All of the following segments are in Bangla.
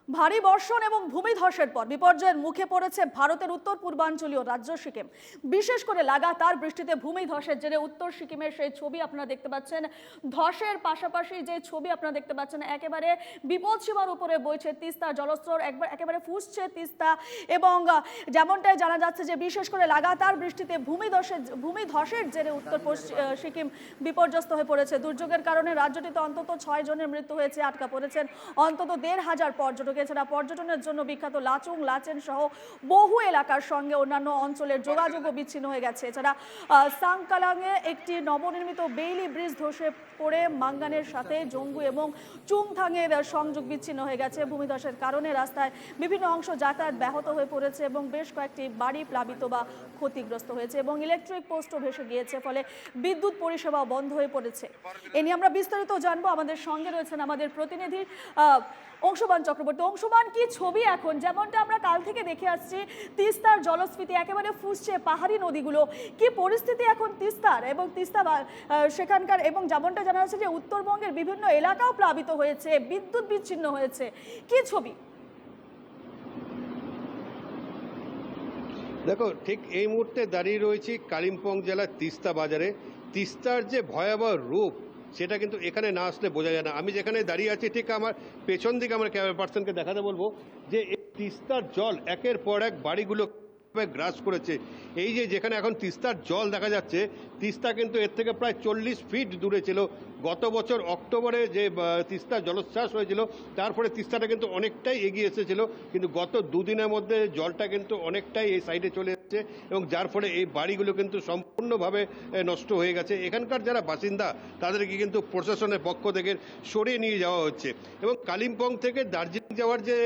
ভারী বর্ষণ এবং ভূমিধসের পর বিপর্যয়ের মুখে পড়েছে ভারতের উত্তর পূর্বাঞ্চলীয় রাজ্য সিকিম। বিশেষ করে লাগাতার বৃষ্টিতে ভূমিধসের জেরে উত্তর সিকিমের সেই ছবি আপনারা দেখতে পাচ্ছেন। ধসের পাশাপাশি যে ছবি আপনারা দেখতে পাচ্ছেন, একেবারে বিপদসীমার উপরে বইছে তিস্তা জলস্তর, একেবারে ফুসছে তিস্তা। এবং যেমনটাই জানা যাচ্ছে যে বিশেষ করে লাগাতার বৃষ্টিতে ভূমিধসের জেরে উত্তর সিকিম বিপর্যস্ত হয়ে পড়েছে। দুর্যোগের কারণে রাজ্যটিতে অন্তত 6 জনের মৃত্যু হয়েছে, আটকা পড়েছেন অন্তত 1,500 পর্যটক। এছাড়া পর্যটনের জন্য বিখ্যাত লাচুং লাচেন সহ বহু এলাকার সঙ্গে অন্যান্য অঞ্চলের যোগাযোগও বিচ্ছিন্ন হয়ে গেছে। এছাড়া সাংকালাংয়ে একটি নবনির্মিত বেইলি ব্রিজ ধসে পড়ে মাঙ্গানের সাথে জঙ্গু এবং চুংথাংয়ের সংযোগ বিচ্ছিন্ন হয়ে গেছে। ভূমিধসের কারণে রাস্তায় বিভিন্ন অংশ যাতায়াত ব্যাহত হয়ে পড়েছে এবং বেশ কয়েকটি বাড়ি প্লাবিত বা ক্ষতিগ্রস্ত হয়েছে এবং ইলেকট্রিক পোস্টও ভেসে গিয়েছে, ফলে বিদ্যুৎ পরিষেবাও বন্ধ হয়ে পড়েছে। এ নিয়ে আমরা বিস্তারিত জানবো। আমাদের সঙ্গে রয়েছেন আমাদের প্রতিনিধি অংশুমান চক্রবর্তী। অংশুমান, কি ছবি এখন? যেমনটা আমরা কাল থেকে দেখে আসছি, তিস্তার জলস্ফীতি একেবারে ফুসছে, পাহাড়ি নদীগুলো, কি পরিস্থিতি এখন তিস্তার এবং তিস্তা সেখানকার, এবং যেমনটা জানা যাচ্ছে যে উত্তরবঙ্গের বিভিন্ন এলাকাও প্লাবিত হয়েছে, বিদ্যুৎ বিচ্ছিন্ন হয়েছে, কি ছবি? দেখো, ঠিক এই মুহূর্তে দাঁড়িয়ে রয়েছি কালিম্পং জেলার তিস্তা বাজারে। তিস্তার যে ভয়াবহ রূপ সেটা কিন্তু এখানে না আসলে বোঝা যায় না। আমি যেখানে দাঁড়িয়ে আছি ঠিক আমার পেছন দিকে আমার ক্যামেরা পার্সনকে দেখাতে বলবো যে এই তিস্তার জল একের পর এক বাড়িগুলো গ্রাস করেছে। এই যে যেখানে এখন তিস্তার জল দেখা যাচ্ছে, তিস্তা কিন্তু এর থেকে প্রায় 40 ফিট দূরে ছিল। গত বছর অক্টোবরে যে তিস্তা জলোচ্ছ্বাস হয়েছিল, তারপরে তিস্তাটা কিন্তু অনেকটাই এগিয়ে এসেছিল, কিন্তু গত দুদিনের মধ্যে জলটা কিন্তু অনেকটাই এই সাইডে চলে এসেছে এবং যার ফলে এই বাড়িগুলো কিন্তু সম্পূর্ণভাবে নষ্ট হয়ে গেছে। এখানকার যারা বাসিন্দা তাদেরকে কিন্তু প্রশাসনের পক্ষ থেকে সরিয়ে নিয়ে যাওয়া হচ্ছে এবং কালিম্পং থেকে দার্জিলিং যাওয়ার যে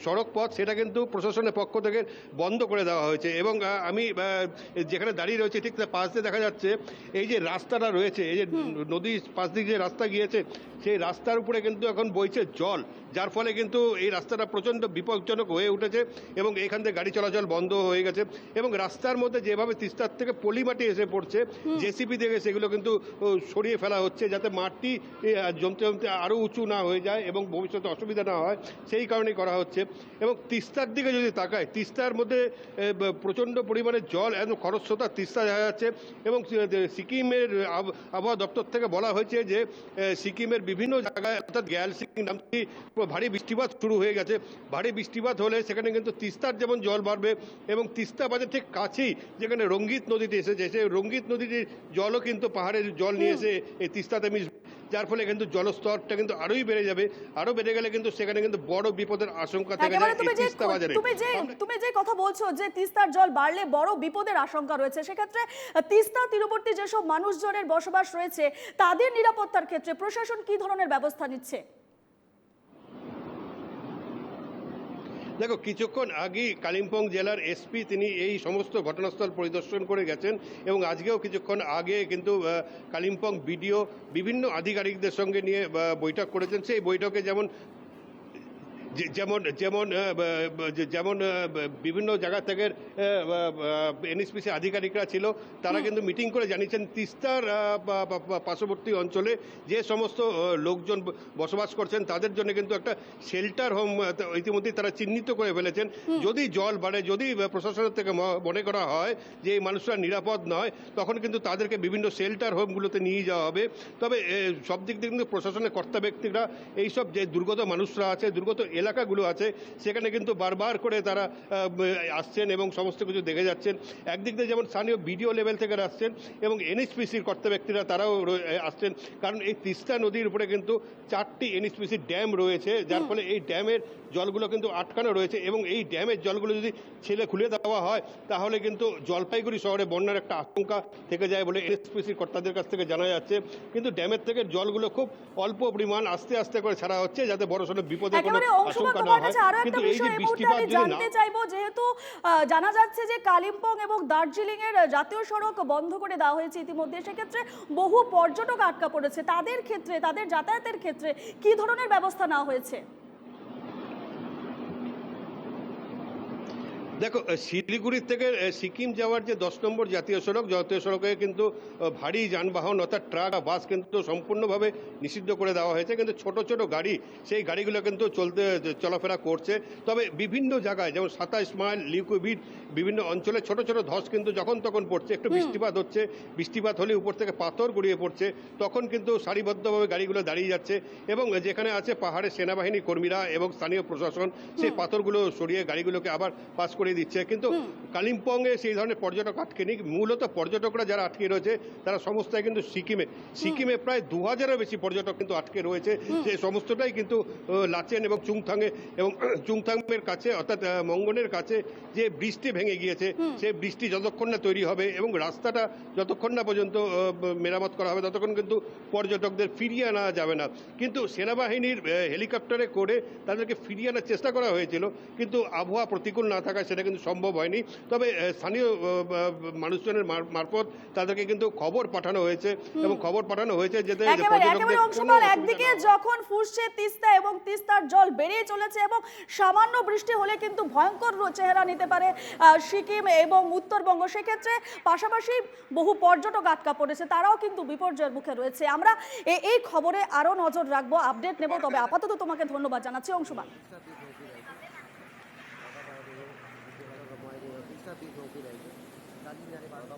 সড়ক পথ সেটা কিন্তু প্রশাসনের পক্ষ থেকে বন্ধ করে দেওয়া হয়েছে। এবং আমি যেখানে দাঁড়িয়ে রয়েছে ঠিক তার পাশ দিয়ে দেখা যাচ্ছে এই যে রাস্তাটা রয়েছে, এই যে নদীর পাশ দিয়ে যে রাস্তা গিয়েছে, সেই রাস্তার উপরে কিন্তু এখন বইছে জল, যার ফলে কিন্তু এই রাস্তাটা প্রচণ্ড বিপজ্জনক হয়ে উঠেছে এবং এখান থেকে গাড়ি চলাচল বন্ধ হয়ে গেছে। এবং রাস্তার মধ্যে যেভাবে তিস্তার থেকে পলিমাটি এসে পড়ছে, জেসিবি থেকে সেগুলো কিন্তু সরিয়ে ফেলা হচ্ছে যাতে মাটি জমতে জমতে আরও উঁচু না হয়ে যায় এবং ভবিষ্যতে অসুবিধা না হয়, সেই কারণেই করা হচ্ছে। এবং তিস্তার দিকে যদি তাকায়, তিস্তার মধ্যে প্রচণ্ড পরিমাণে জল, একদম খরস্রোতা তিস্তা দেখা যাচ্ছে। এবং সিকিমের আবহাওয়া দপ্তর থেকে বলা হয়েছে যে সিকিমের বিভিন্ন জায়গায় অর্থাৎ গ্যাল সিকিম নামটি ভারী বৃষ্টিপাত শুরু হয়ে গেছে। ভারী বৃষ্টিপাত হলে সেখানে কিন্তু তিস্তার যেমন জল বাড়বে এবং তিস্তা বাজার ঠিক কাছেই যেখানে রঙ্গিত নদীতে এসেছে, সেই রঙ্গিত নদীটির জলও কিন্তু পাহাড়ের জল নিয়ে এসে এই তিস্তাতে মিশবে, যার ফলে কিন্তু জলস্তরটা কিন্তু আরোই বেড়ে যাবে। আরো বেড়ে গেলে কিন্তু সেখানে কিন্তু বড় বিপদের আশঙ্কা থেকে যায় এই তিস্তা বাজারে। তুমি যে কথা বলছো যে তিস্তার জল বাড়লে বড় বিপদের আশঙ্কা রয়েছে, সেক্ষেত্রে তিস্তা তীরবর্তী যেসব মানুষজনের বসবাস রয়েছে তাদের নিরাপত্তার ক্ষেত্রে প্রশাসন কি ধরনের ব্যবস্থা নিচ্ছে? দেখো, কিছুক্ষণ আগেই কালিম্পং জেলার এসপি তিনি এই সমস্ত ঘটনাস্থল পরিদর্শন করে গেছেন এবং আজকেও কিছুক্ষণ আগে কিন্তু কালিম্পং বিডিও বিভিন্ন আধিকারিকদের সঙ্গে নিয়ে বৈঠক করেছেন। সেই বৈঠকে যেমন বিভিন্ন জায়গা থেকে এনএসপিসি আধিকারিকরা ছিল, তারা কিন্তু মিটিং করে জানিয়েছেন তিস্তার পার্শ্ববর্তী অঞ্চলে যে সমস্ত লোকজন বসবাস করছেন তাদের জন্য কিন্তু একটা শেল্টার হোম ইতিমধ্যেই তারা চিহ্নিত করে ফেলেছেন। যদি জল বাড়ে, যদি প্রশাসনের থেকে মনে করা হয় যে এই মানুষরা নিরাপদ নয়, তখন কিন্তু তাদেরকে বিভিন্ন শেল্টার হোমগুলোতে নিয়ে যাওয়া হবে। তবে সব দিক দিয়ে কিন্তু প্রশাসনের কর্তা ব্যক্তিরা এইসব যে দুর্গত মানুষরা আছে, দুর্গত এলাকাগুলো আছে, সেখানে কিন্তু বারবার করে তারা আসছেন এবং সমস্ত কিছু দেখে যাচ্ছেন। একদিক দিয়ে যেমন স্থানীয় বিডিও লেভেল থেকে আসছেন এবং এনএইচপিসির কর্তা ব্যক্তিরা তারাও আসছেন, কারণ এই তিস্তা নদীর উপরে কিন্তু 4টি এনএইচপিসি ড্যাম রয়েছে, যার ফলে এই ড্যামের জলগুলো কিন্তু আটকানো রয়েছে এবং এই ড্যামের জলগুলো যদি খুলে দেওয়া হয় তাহলে কিন্তু জলপাইগুড়ি শহরে বন্যার একটা আশঙ্কা থেকে যায় বলে এনএইচপিসির কর্তাদের কাছ থেকে জানা যাচ্ছে। কিন্তু ড্যামের থেকে জলগুলো খুব অল্প পরিমাণ আস্তে আস্তে করে ছাড়া হচ্ছে যাতে বড়সড় বিপদের কোনো আশঙ্কা না হয়। কিন্তু এই যে বৃষ্টিপাত জানতে চাইবো, যেহেতু জানা যাচ্ছে যে কালিম্পং এবং দার্জিলিং এর জাতীয় সড়ক বন্ধ করে দেওয়া হয়েছে ইতিমধ্যে, সেক্ষেত্রে বহু পর্যটক আটকা পড়েছে, তাদের ক্ষেত্রে, তাদের যাতায়াতের ক্ষেত্রে কি ধরনের ব্যবস্থা নেওয়া হয়েছে? দেখো, শিলিগুড়ি থেকে সিকিম যাওয়ার যে 10 নম্বর জাতীয় সড়কে কিন্তু ভারী যানবাহন অর্থাৎ ট্রাক বাস কিন্তু সম্পূর্ণভাবে নিষিদ্ধ করে দেওয়া হয়েছে, কিন্তু ছোট ছোট গাড়ি সেই গাড়িগুলো কিন্তু চলাফেরা করছে। তবে বিভিন্ন জায়গায় যেমন 27 মাইল লিকুইড বিভিন্ন অঞ্চলে ছোট ছোট ধস কিন্তু যখন তখন পড়ছে, একটু বৃষ্টিপাত হচ্ছে, বৃষ্টিপাত হলে উপর থেকে পাথর গড়িয়ে পড়ছে, তখন কিন্তু সারিবদ্ধভাবে গাড়িগুলো দাঁড়িয়ে যাচ্ছে এবং যেখানে আছে পাহাড়ের সেনাবাহিনী কর্মীরা এবং স্থানীয় প্রশাসন সেই পাথরগুলো সরিয়ে গাড়িগুলোকে আবার পাস করে দিচ্ছে। কিন্তু কালিম্পংয়ে সেই ধরনের পর্যটক আটকেনি, মূলত পর্যটকরা যারা আটকে রয়েছে তারা সমস্তটাই কিন্তু সিকিমে প্রায় 2000-এর বেশি পর্যটক কিন্তু আটকে রয়েছে। যে সমস্তটাই কিন্তু লাচেন এবং চুংথাংয়ের কাছে অর্থাৎ মঙ্গনের কাছে যে বৃষ্টি ভেঙে গিয়েছে, সেই বৃষ্টি যতক্ষণ না তৈরি হবে এবং রাস্তাটা যতক্ষণ না পর্যন্ত মেরামত করা হবে ততক্ষণ কিন্তু পর্যটকদের ফিরিয়ে আনা যাবে না। কিন্তু সেনাবাহিনীর হেলিকপ্টারে করে তাদেরকে ফিরিয়ে আনার চেষ্টা করা হয়েছিল, কিন্তু আবহাওয়া প্রতিকূল না থাকায় সেটা কিন্তু সম্ভব হয়নি। তবে স্থানীয় মানুষজনের মারফত তাদেরকে কিন্তু খবর পাঠানো হয়েছে এবং খবর পাঠানো হয়েছে যাতে একেবারে অংশমান, একদিকে যখন ফুসছে তিস্তা এবং তিস্তার জল বেড়ে চলেছে এবং সামান্য বৃষ্টি হলে কিন্তু ভয়ঙ্কর চেহারা নিতে পারে সিকিম এবং উত্তরবঙ্গ, সেক্ষেত্রে পাশাপাশি বহু পর্যটক আটকা পড়েছে, তারাও কিন্তু বিপর্যয়ের মুখে রয়েছে। আমরা এই খবরে আরো নজর রাখবো, আপডেট নেব। তবে আপাতত তোমাকে ধন্যবাদ জানাচ্ছি অংশমান। तीसरा तीस होती रहेगी, 40 हज़ार 12 का